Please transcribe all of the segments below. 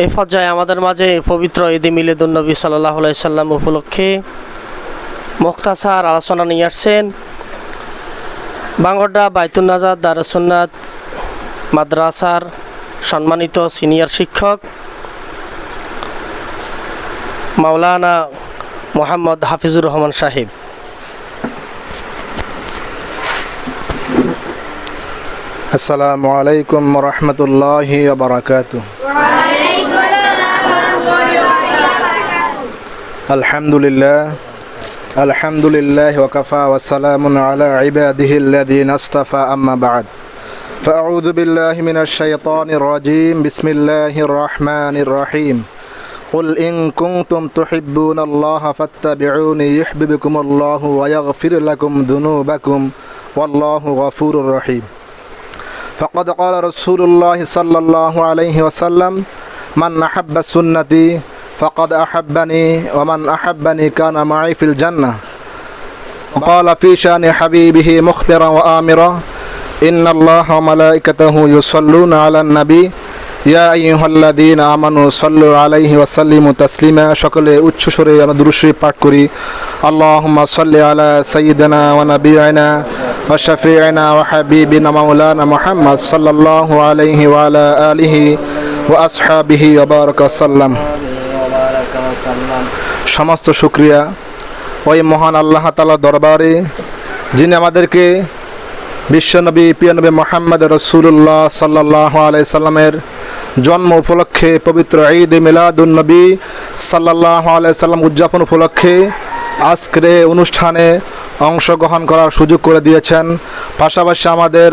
এই পর্যায়ে আমাদের মাঝে পবিত্র ঈদে মিলাদুন নবী সাল্লাল্লাহু আলাইহি সাল্লাম উপলক্ষে মুখতাসার আলোচনা নিয়ে আসছেন বাঙ্গরডা বাইতুন নাজাত দারুস সুন্নাত মাদ্রাসার সম্মানিত সিনিয়র শিক্ষক মাওলানা মোহাম্মদ হাফিজুর রহমান সাহেব। আসসালামু আলাইকুম ওয়া রাহমাতুল্লাহি ওয়া বারাকাতুহু। আলহামদুলিল্লাহ ওয়া কাফা ওয়া সালামুন আলা ইবাদিহিল্লাযীনা ইসতাফা আম্মা বা'দ। ফাআউযু বিল্লাহি মিনাশ শাইতানির রাজীম। বিসমিল্লাহির রাহমানির রহিম। قل إن كنتم تحبون الله فاتبعوني يحببكم الله ويغفر لكم ذنوبكم والله غفور رحيم. فقد قال رسول الله صلى الله عليه وسلم من أحب سنتي فقد أحبني ومن أحبني كان معي في الجنة. قال في شأن حبيبه مخبرا وآمرا إن الله وملائكته يصلون على النبي يا أيها الذين آمنوا صلوا عليه وسلموا تسليما. সকলে উচ্চ স্বরে আমরা দুরূদ শরীফ পাঠ করি। আল্লাহুম্মা সাল্লি আলা সাইয়্যিদিনা ওয়া নাবিয়িনা ওয়া শাফিঈনা ওয়া হাবিবিনা মাওলানা মুহাম্মদ সাল্লাল্লাহু আলাইহি ওয়া আলা আলিহি ওয়া আসহাবিহি ওয়া বারাকা সাল্লাম। সমস্ত শুকরিয়া ওই মহান আল্লাহ তাআলার দরবারে যিনি আমাদেরকে বিশ্বনবী প্রিয় নবী মুহাম্মদ রাসূলুল্লাহ সাল্লাল্লাহু আলাইহি সাল্লামের জন্ম উপলক্ষে পবিত্র ঈদ মিলাদুন নবী সাল্লাল্লাহু আলাইহি সাল্লাম উদযাপন উপলক্ষে আজকের অনুষ্ঠানে অংশগ্রহণ করার সুযোগ করে দিয়েছেন। পাশাপাশি আমাদের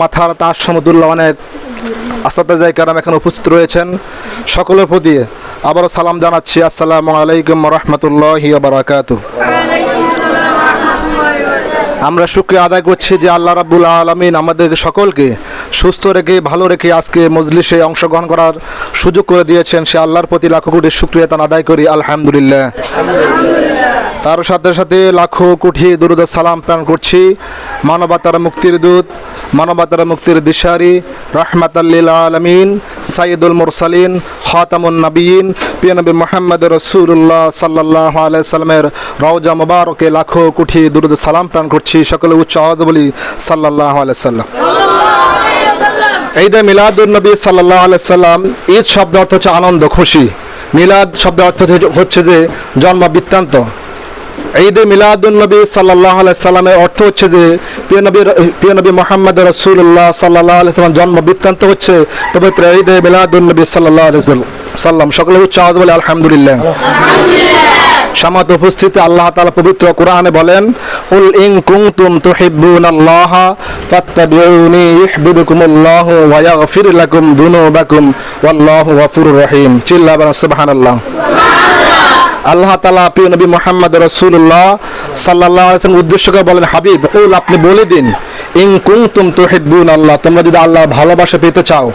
মাথার তাজ সমতুল্লাহ অনেক আসাতেজায়ে কেরাম এখানে উপস্থিত রয়েছেন। সকলের প্রতি আবারও সালাম জানাচ্ছি, আসসালামু আলাইকুম ওয়া রাহমাতুল্লাহি ওয়া বারাকাতুহু। আমরা শুকরিয়া আদায় করছি যে আল্লাহ রাব্বুল আলামিন আমাদের সকলকে সুস্থ রেখে ভালো রেখে আজকে মজলিসে অংশগ্রহণ করার সুযোগ করে দিয়েছেন। সে আল্লাহর প্রতি লাখো কোটি শুকরিয়া তান আদায় করি, আলহামদুলিল্লাহ। তার সাথে সাথে লাখো কোটি দুরূদ ও সালাম প্রেরণ করছি মানবতার মুক্তির দূত, মানবতার মুক্তির দিশারি, রাহমাতাল লিল আলামিন, সাইয়্যিদুল মুরসালিন, খাতামুন নবিয়্যিন, প্রিয় নবী মুহাম্মদ রাসূলুল্লাহ সাল্লাল্লাহু আলাইহি সাল্লামের রওজা মুবারকে লাখো কোটি দুরূদ ও সালাম প্রেরণ করছি। সকলে উচ্চ আওয়াজে বলি সাল্লাল্লাহু আলাইহি সাল্লাম। ঈদে মিলাদুন নবী সাল্লাল্লাহু আলাইহি সাল্লাম, ঈদ শব্দ অর্থ হচ্ছে আনন্দ খুশি, মিলাদ শব্দ অর্থ হচ্ছে যে জন্ম বৃত্তান্ত। ঈদে মিলাদুন নবী সাল্লাল্লাহু আলাইহি সাল্লামের অর্থ হচ্ছে যে প্রিয় নবী মুহাম্মদ রাসূলুল্লাহ সাল্লাল্লাহু আলাইহি সাল্লাম জন্ম বৃত্তান্ত হচ্ছে পবিত্র ঈদে মিলাদুন নবী সাল্লাল্লাহু আলাইহি সাল্লাম। সকলে উচ্চ আওয়াজে বলে আলহামদুলিল্লাহ। সম্মানিত উপস্থিতি, আল্লাহ তাআলা পবিত্র কোরআনে বলেন, কুল ইন কুনতুম তুহিব্বুনাল্লাহা ফাত্তাবিউনি ইউহিব্বুকুমুল্লাহু ওয়া ইয়াগফির লাকুম যুনুবাকুম ওয়াল্লাহু গফুরুর রহিম। চিল্লা বলেন সুবহানাল্লাহ। আল্লাহ তাআলা প্রিয় নবী মুহাম্মদ রাসূলুল্লাহ সাল্লাল্লাহু আলাইহি ওয়াসাল্লাম উদ্দেশ্য করে বলেন, হাবিব কুল আপনি বলে দিন, ইন কুনতুম তুহিব্বুনাল্লাহ তোমরা যদি আল্লাহর ভালোবাসা পেতে চাও,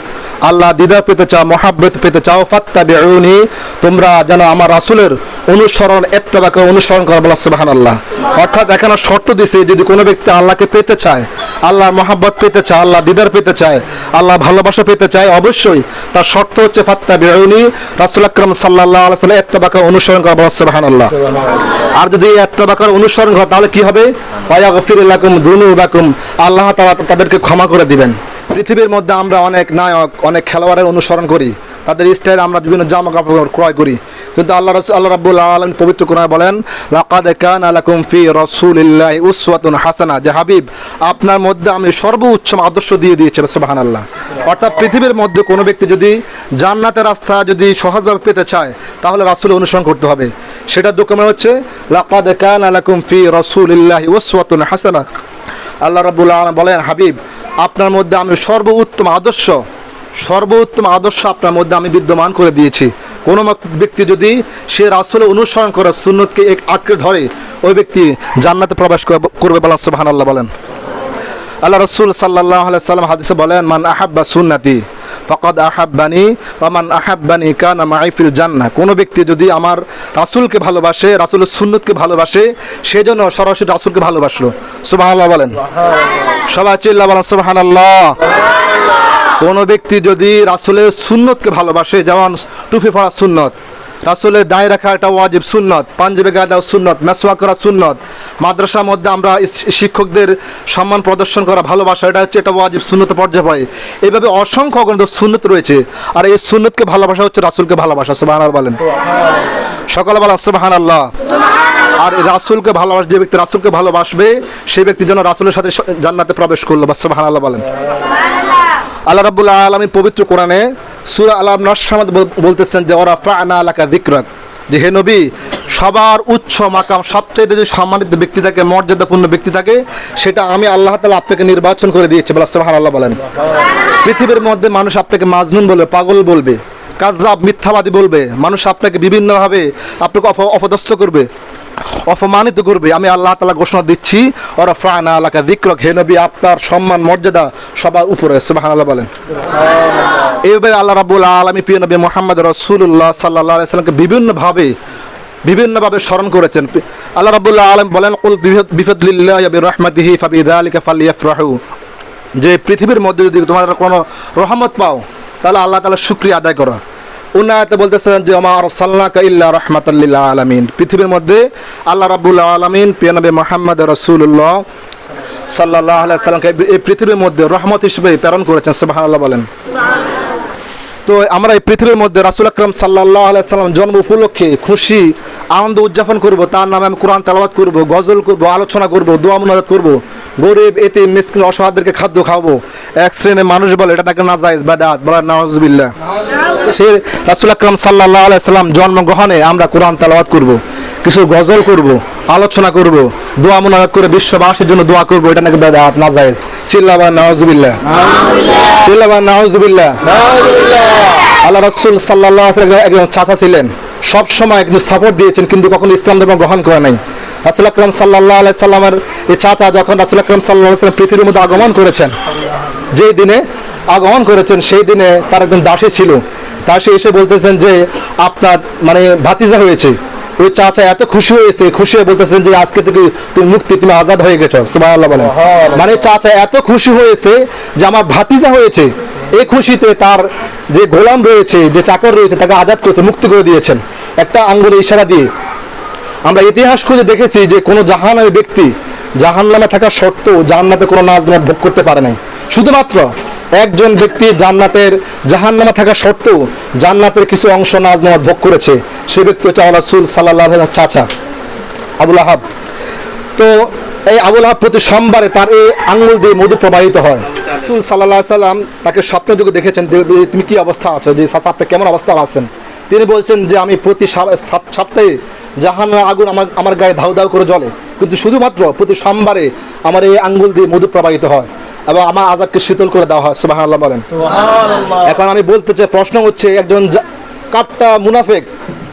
আল্লাহ দিদার পেতে চাও, মহাব্বত পেতে চাও, ফাত্তাবিউনি তোমরা যেন আমার রাসূলের অনুসরণ ইত্তেবাকে অনুসরণ করো, বলা সুবহানাল্লাহ। অর্থাৎ এখানে শর্ত দিয়েছে যদি কোনো ব্যক্তি আল্লাহকে পেতে চায়, আল্লাহর মহাব্বত পেতে চায়, আল্লাহ দিদার পেতে চায়, আল্লাহ ভালোবাসা পেতে চায়, অবশ্যই তার শর্ত হচ্ছে ফাত্তাবিউনি রাসূল আকরাম সাল্লাল্লাহু আলাইহি ওয়াসাল্লাম ইত্তেবাকে অনুসরণ করো, বলা সুবহানাল্লাহ। আর যদি ইত্তেবাকে অনুসরণ করে তাহলে কি হবে? ওয়া ইয়াগফির লাকুম যুনুবাকুম, আল্লাহ তাআলা তাদেরকে ক্ষমা করে দিবেন। পৃথিবীর মধ্যে আমরা অনেক নায়ক, অনেক খেলোয়াড়ের অনুসরণ করি, তাদের স্টাইল আমরা বিভিন্ন জামা কাপড় ক্রয় করি, কিন্তু আল্লাহ রাব্বুল আলামিন পবিত্র কোরআনে বলেন, লাকাদ কানা লাকুম ফি রাসূলিল্লাহি উসওয়াতুন হাসানাহ, যে হাবিব আপনার মধ্যে আমি সর্বোচ্চ আদর্শ দিয়ে দিয়েছি, সুবহানাল্লাহ। অর্থাৎ পৃথিবীর মধ্যে কোনো ব্যক্তি যদি জান্নাতের রাস্তা যদি সহজভাবে পেতে চায় তাহলে রাসূলের অনুসরণ করতে হবে। সেটা ডকুমেন্ট হচ্ছে লাকাদ কানা লাকুম ফি রাসূলিল্লাহি উসওয়াতুন হাসানাহ। আল্লাহ রাব্বুল আলামিন বলেন, হাবিব আপনার মধ্যে আমি সর্বোত্তম আদর্শ আপনার মধ্যে আমি বিদ্যমান করে দিয়েছি। কোনো ব্যক্তি যদি সে রাসূলের অনুসরণ করে, সুন্নতকে এক আঁকড়ে ধরে, ওই ব্যক্তি জান্নাতে প্রবেশ করবে, বলা সুবহানাল্লাহ বলেন। আল্লাহ রাসূল সাল্লাল্লাহু আলাইহি সাল্লাম হাদিসে বলেন, মান আহাব্বা সুন্নতি ফাকাদ আহাব্বানি ওয়া মান আহাব্বানি কানা মাই ফিল জান্নাহ। কোনো ব্যক্তি যদি আমার রাসূলকে ভালোবাসে, রাসূলের সুন্নতকে ভালোবাসে, সেজন্য সরাসরি রাসূলকে ভালোবাসলো। সুবহানাল্লাহ বলেন, সবাই চিল্লা বলেন সুবহানাল্লাহ। কোনো ব্যক্তি যদি রাসূলের সুন্নতকে ভালোবাসে, যেমন টুপি পরা সুন্নত, রাসূলের দাঁড়িয়ে রাখা একটা ওয়াজিব সুন্নত, পাঞ্জাবি গায়ে দেওয়া সুন্নত, মেসওয়াক করা সুন্নত, মাদ্রাসার মধ্যে আমরা শিক্ষকদের সম্মান প্রদর্শন করা ভালোবাসা, এটা হচ্ছে একটা ওয়াজিব সুন্নত পর্যায়ে পড়ে। এইভাবে অসংখ্য অগণিত সুন্নত রয়েছে, আর এই সুন্নতকে ভালোবাসা হচ্ছে রাসূলকে ভালোবাসা। সুবহানাল্লাহ বলেন, সকালে বলেন সুবহানাল্লাহ। আর এই রাসূলকে ভালোবাসে, যে ব্যক্তি রাসূলকে ভালোবাসবে সেই ব্যক্তি যেন রাসূলের সাথে জান্নাতে প্রবেশ করলো। বাস সুবহানাল্লাহ বলেন। আল্লাহ রাব্বুল আলামিন পবিত্র কোরআনে সূরা আল নাসর বলতেছেন যে ওয়ারাফা'না লাকা যিকরাক, যে হে নবী, সবার উচ্চ মাকাম, সবচেয়ে যে সম্মানিত ব্যক্তি থাকে, মর্যাদাপূর্ণ ব্যক্তি থাকে, সেটা আমি আল্লাহ তাআলা আপনাকে নির্বাচন করে দিয়েছি। বলা সুবহানাল্লাহ বলেন। পৃথিবীর মধ্যে মানুষ আপনাকে মাজনুন বলবে, পাগল বলবে, কাযযাব, মিথ্যাবাদী বলবে, মানুষ আপনাকে বিভিন্নভাবে আপনাকে অপদস্থ করবে, অপমানিত করবে। আমি আল্লাহ তাআলা ঘোষণা দিচ্ছি ওয়ারাফা'না লাকা যিকরাক, হে নবী, আপনার সম্মান মর্যাদা সবার উপরে। সুবহানাল্লাহ বলেন। এইভাবে আল্লাহ রাব্বুল আলামিন প্রিয় নবী মুহাম্মদ রাসূলুল্লাহ সাল্লাল্লাহু আলাইহি সাল্লামকে বিভিন্নভাবে স্মরণ করেছেন। আল্লাহ রাব্বুল আলামিন বলেন কুল বিফাদলিল্লাহি ওয়া বিরহমাতিহি ফাবিযালিকা ফালইফরাহু, যে পৃথিবীর মধ্যে যদি তোমরা কোনো রহমত পাও তাহলে আল্লাহ তাআলার শুকরিয়া আদায় করো। অন্য আয়াতে বলতেছেন যে ওমা আরসালনাকা ইল্লা রাহমাতাল লিল আলামিন, পৃথিবীর মধ্যে আল্লাহ রাব্বুল আলামিন প্রিয় নবী মুহাম্মদ রাসূলুল্লাহ সাল্লাল্লাহু আলাইহি সাল্লামকে এই পৃথিবীর মধ্যে রহমত হিসেবে প্রেরণ করেছেন। সুবহানাল্লাহ বলেন। তো আমরা এই পৃথিবীর মধ্যে রাসূল আকরাম সাল্লাল্লাহু আলাইহি সাল্লাম জন্ম উপলক্ষে খুশি আনন্দ উদযাপন করব, তার নামে আমি কোরআন তেলাওয়াত করব, গজল করব, আলোচনা করব, দোয়া মুনাজাত করব, গরিব এতিম মিসকিন অসহায়দেরকে খাদ্য খাওয়াবো। এক শ্রেণীর মানুষ বলে এটা নাকি নাজায়েজ বিদআত, বলে নাউযুবিল্লাহ। সে রাসূল আকরাম সাল্লাল্লাহু আলাইহি সাল্লাম জন্মগ্রহণে আমরা কোরআন তেলাওয়াত করব, কিছু গজল করব, আলোচনা করব, দোয়া মুনাজাত করে বিশ্ববাসীর জন্য দোয়া করব, এটা নাকি বিদআত, নাজায়েজ। চিল্লাবা নাউযুবিল্লাহ, চিল্লাবা নাউযুবিল্লাহ। আল্লাহ রাসূল সাল্লাল্লাহু আলাইহি ওয়াসাল্লাম একজন চাচা ছিলেন, সব সময় কিন্তু সাপোর্ট দিয়েছেন, কিন্তু কখনো ইসলাম ধর্ম গ্রহণ করে নাই। রাসূল আকরাম সাল্লাল্লাহু আলাইহি সাল্লামের এই চাচা যখন রাসূল আকরাম সাল্লাল্লাহু আলাইহি সাল্লাম পৃথিবীর মধ্যে আগমন করেছেন, যেই দিনে আগমন করেছেন সেই দিনে তার একজন দাসী ছিল। দাসী এসে বলতেছেন যে আপনার মানে ভাতিজা হয়েছে। ওই চাচা এত খুশি হয়েছে, খুশি হয়ে বলতেছেন যে আজকে থেকে তুমি মুক্তি, তুমি আজাদ হয়ে গেছো। সুবহানাল্লাহ বলেন। মানে চাচা এত খুশি হয়েছে যে আমার ভাতিজা হয়েছে, এই খুশিতে তার যে গোলাম রয়েছে, যে চাকর রয়েছে, তাকে আজাদ করেছে, মুক্তি করে দিয়েছেন একটা আঙ্গুলের ইশারা দিয়ে। আমরা ইতিহাস খুঁজে দেখেছি যে কোনো জাহান্নামী ব্যক্তি জাহান্নামে থাকা সত্ত্বেও জান্নাতে কোনো নাজ নেয়ামত ভোগ করতে পারে নাই। শুধুমাত্র একজন ব্যক্তি জাহান্নামে থাকা সত্ত্বেও জান্নাতের কিছু অংশ নাজ নেয়ামত ভোগ করেছে, সে ব্যক্তি হচ্ছে রাসূল সাল্লাল্লাহু আলাইহি ওয়াসাল্লাম চাচা আবুল আহাব। তো এই আবুল আহাব প্রতি সোমবারে তার এই আঙ্গুল দিয়ে মধু প্রবাহিত হয়। রাসূল সাল্লাল্লাহু আলাইহি ওয়াসাল্লাম তাকে স্বপ্নে যুগে দেখেছেন, তুমি কি অবস্থা আছো, যে চাচা আপনি কেমন অবস্থা আছেন? তিনি বলছেন যে আমি প্রতি সপ্তাহে জাহান্নামের আগুন আমার গায়ে ধাউ ধাউ করে জ্বলে, কিন্তু শুধুমাত্র প্রতি সোমবারে আমার এই আঙ্গুল দিয়ে মধু প্রবাহিত হয় এবং আমার আযাবকে শীতল করে দেওয়া হয়। সুবহানাল্লাহ বলেন। এখন আমি বলতে চাই, প্রশ্ন হচ্ছে একজন কাপটা মুনাফিক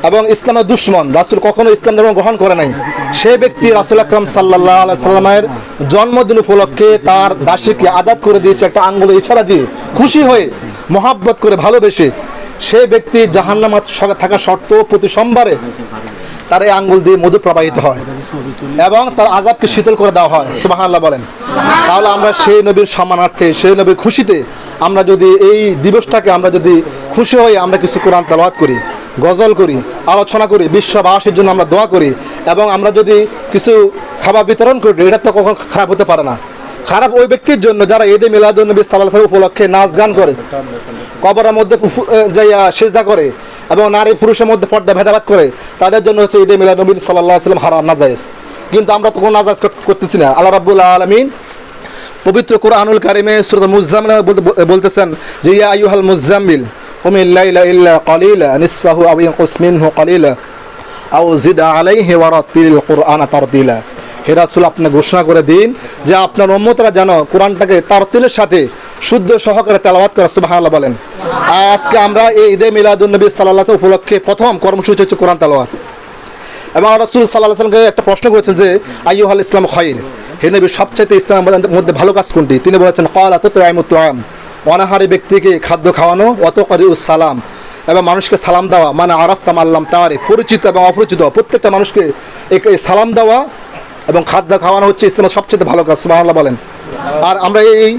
এবং ইসলামের দুশমন, রাসূল কখনো ইসলাম ধর্ম গ্রহণ করে নাই, সেই ব্যক্তি রাসূল আকরাম সাল্লাল্লাহু আলাইহি সাল্লামের জন্মদিন উপলক্ষে তার দাসীকে আজাদ করে দিয়েছে একটা আঙ্গুলের ইশারা দিয়ে, খুশি হয়ে মহাব্বত করে ভালোবেসে। সেই ব্যক্তি জাহান্নামে থাকা সত্ত্বেও প্রতি সোমবারে তার এই আঙ্গুল দিয়ে মধু প্রবাহিত হয় এবং তার আযাবকে শীতল করে দেওয়া হয়। সুবহানাল্লাহ বলেন। তাহলে আমরা সেই নবীর সম্মানার্থে, সেই নবীর খুশিতে আমরা যদি এই দিবসটাকে আমরা যদি খুশি হয়ে আমরা কিছু কোরআন তেলাওয়াত করি, গজল করি, আলোচনা করি, বিশ্ববাসীর জন্য আমরা দোয়া করি এবং আমরা যদি কিছু খাবার বিতরণ করি, এটা তো কখনো খারাপ হতে পারে না। খারাপ ওই ব্যক্তির জন্য যারা ঈদে মিলাদুন্নবী সাল্লাল্লাহু আলাইহি ওয়াসাল্লাম উপলক্ষে নাচ গান করে, কবরের মধ্যে যাইয়া সিজদা করে এবং নারী পুরুষের মধ্যে পর্দা ভেদাভেদ করে, তাদের জন্য হচ্ছে ঈদে মিলাদুন্নবী সাল্লাল্লাহু আলাইহি ওয়াসাল্লাম হারাম, নাজায়েজ। কিন্তু আমরা তো কোনো নাজায়েজ করতেছি না। আল্লাহ রাব্বুল আলামিন পবিত্র কোরআনুল কারিমে সূরা মুজাম্মিল বলতেছেন যে ইয়া আইয়ুহাল মুজাম্মিল কুমিল লাইলা ইল্লা কালিলা নিসফাহু আও ইনকুস মিনহু কালিলা আও জিদ আলাইহি ওয়া রাত্তিল কুরআনা তারতিলা। হে রাসূল, আপনি ঘোষণা করে দিন যে আপনার উম্মতরা যেন কোরআনটাকে তারতিলের সাথে শুদ্ধ সহকারে তেলাওয়াত করে। সুবহানাল্লাহ বলেন। আজকে আমরা এই ঈদে মিলাদুন্নবী সাল্লাল্লাহু আলাইহি ওয়াসাল্লাম উপলক্ষে প্রথম কর্মসূচি হচ্ছে কোরআন তেলাওয়াত। এবং রাসূল সাল্লাল্লাহু আলাইহি ওয়াসাল্লামকে একটা প্রশ্ন করেছেন যে আইয়ুহাল ইসলাম খায়র, হে নবী সবচেয়ে ইসলামের মধ্যে ভালো কাজ কোনটি? তিনি বলেছেন ক্বালা তুতআইমুত তুআম, অনাহারী ব্যক্তিকে খাদ্য খাওয়ানো, ওয়া তুকরিউস সালাম, এবং মানুষকে সালাম দেওয়া, মানে আরাফতা মাল্লাম তারিফ, পরিচিত এবং অপরিচিত প্রত্যেকটা মানুষকে এই সালাম দেওয়া এবং খাদ্য খাওয়ানো হচ্ছে ইসলামের সবচেয়ে ভালো কাজ। সুবহানাল্লাহ বলেন। আর আমরা এই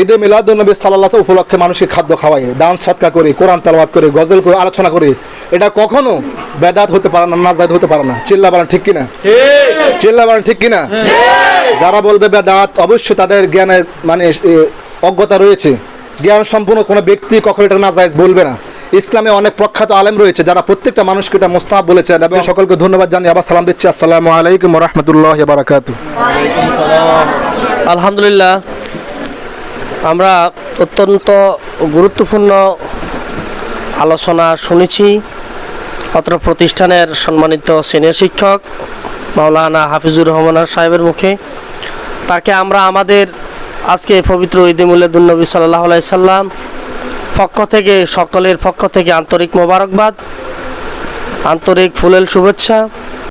ঈদে মিলাদুন্নবী সাল্লাল্লাহু উপলক্ষে মানুষকে খাদ্য খাওয়াই, দান সৎকার করে, কোরআন তেলাওয়াত করে, গজল করে, আলোচনা করে, এটা কখনো বেদাত হতে পারে না, নাজায়েজ হতে পারে না। চিল্লা বলেন ঠিক কিনা? চিল্লা বলেন ঠিক কিনা? যারা বলবে বেদাত, অবশ্যই তাদের জ্ঞানের মানে অজ্ঞতা রয়েছে। জ্ঞান সম্পূর্ণ কোনো ব্যক্তি কখনো এটা নাজায়েজ বলবে না। ইসলামে অনেক প্রখ্যাত আলেম রয়েছে যারা প্রত্যেকটা মানুষকে এটা মুস্তাহাব বলেছেন, এবং সকলকে ধন্যবাদ জানিয়ে আবার সালাম দিচ্ছি। আসসালামু আলাইকুম ওয়া রাহমাতুল্লাহি ওয়া বারাকাতুহু। আলহামদুলিল্লাহ, আমরা অত্যন্ত গুরুত্বপূর্ণ আলোচনা শুনেছি অত্র প্রতিষ্ঠানের সম্মানিত সিনিয়র শিক্ষক মাওলানা হাফিজুর রহমান সাহেবের মুখে। তাকে আমরা আমাদের আজকে পবিত্র ঈদে মিলাদুন্নবী সাল্লাল্লাহু আলাইহি সাল্লাম পক্ষ থেকে, সকলের পক্ষ থেকে আন্তরিক মোবারকবাদ, আন্তরিক ফুলেল শুভেচ্ছা।